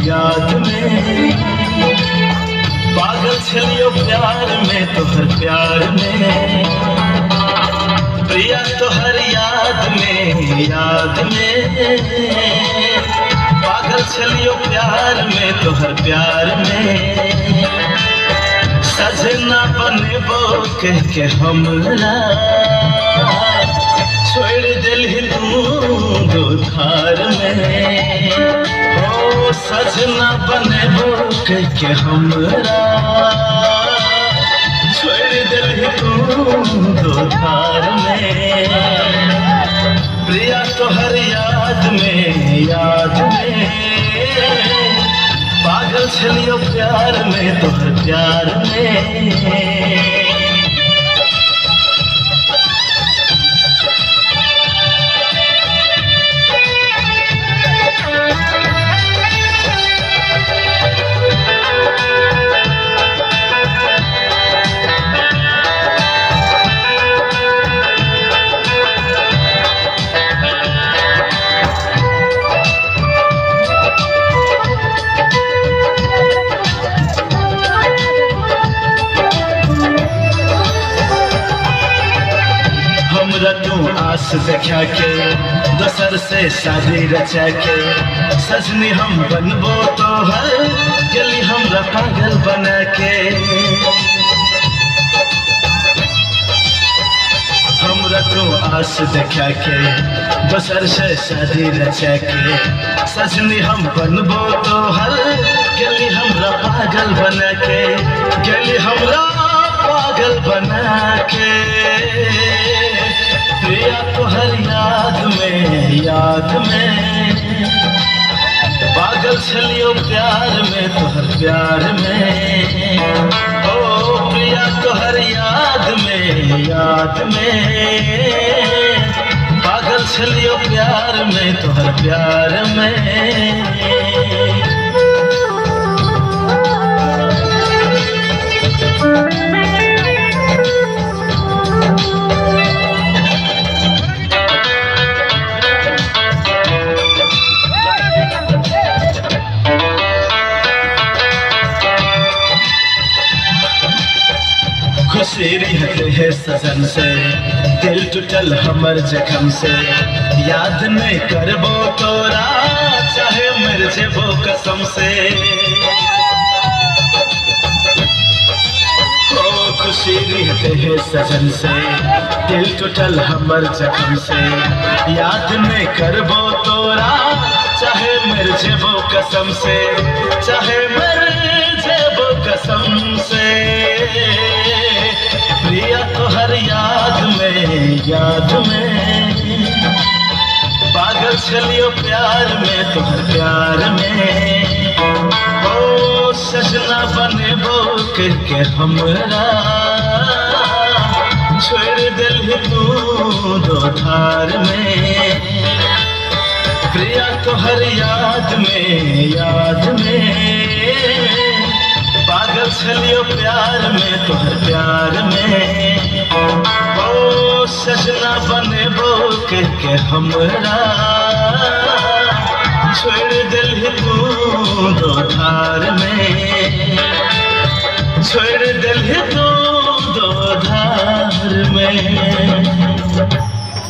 याद में, पागल छलियो प्यार में तोहर प्यार में, प्रिया तोहर याद में, पागल छलियो प्यार में तोहर प्यार में, सजना बनेबो कह के हमरा छोड़ दिल तू धार में, ओ सजना बनेबो कह के हमरा छोड़ दिल तू धार में, प्रिया तोहर याद में, पागल छलियो प्यार में तोहर प्यार में। तू आस देखा के दोसर से शादी रचा के, सजनी हम बनबो तोहर गली हमरा पागल बना के, हमरा तू आस देखा के दोसर से शादी रचा के, सजनी हम बनबो तोहर गली हमरा पागल बना के, गली हमरा पागल बना के, प्रिया तोहर याद में, पागल छलियो प्यार में तोहर प्यार में, ओ प्रिया तोहर याद में, पागल छलियो प्यार में तोहर प्यार में। खुशी रहते है सजन से, दिल टूटल हमर जखम से, याद नहीं करबो तोरा चाहे मर जेबो कसम से, ओ खुशी रहते है सजन से, दिल टूटल हमर जखम से, याद नहीं करबो तोरा चाहे मर जेबो कसम से, चाहे मर जेबो कसम से, प्रिया तोहर याद में, पागल छलियो प्यार में तोहर प्यार में, ओ सजना बनेबो कह के हमरा छोड़ दिल तू धार में, प्रिया तोहर याद में, पागल छलियो प्यार में तोहर प्यार में, ओ सजना बनेबो कह के हमरा छोड़ दिल तू धार में, छोड़ दिल तू धार में।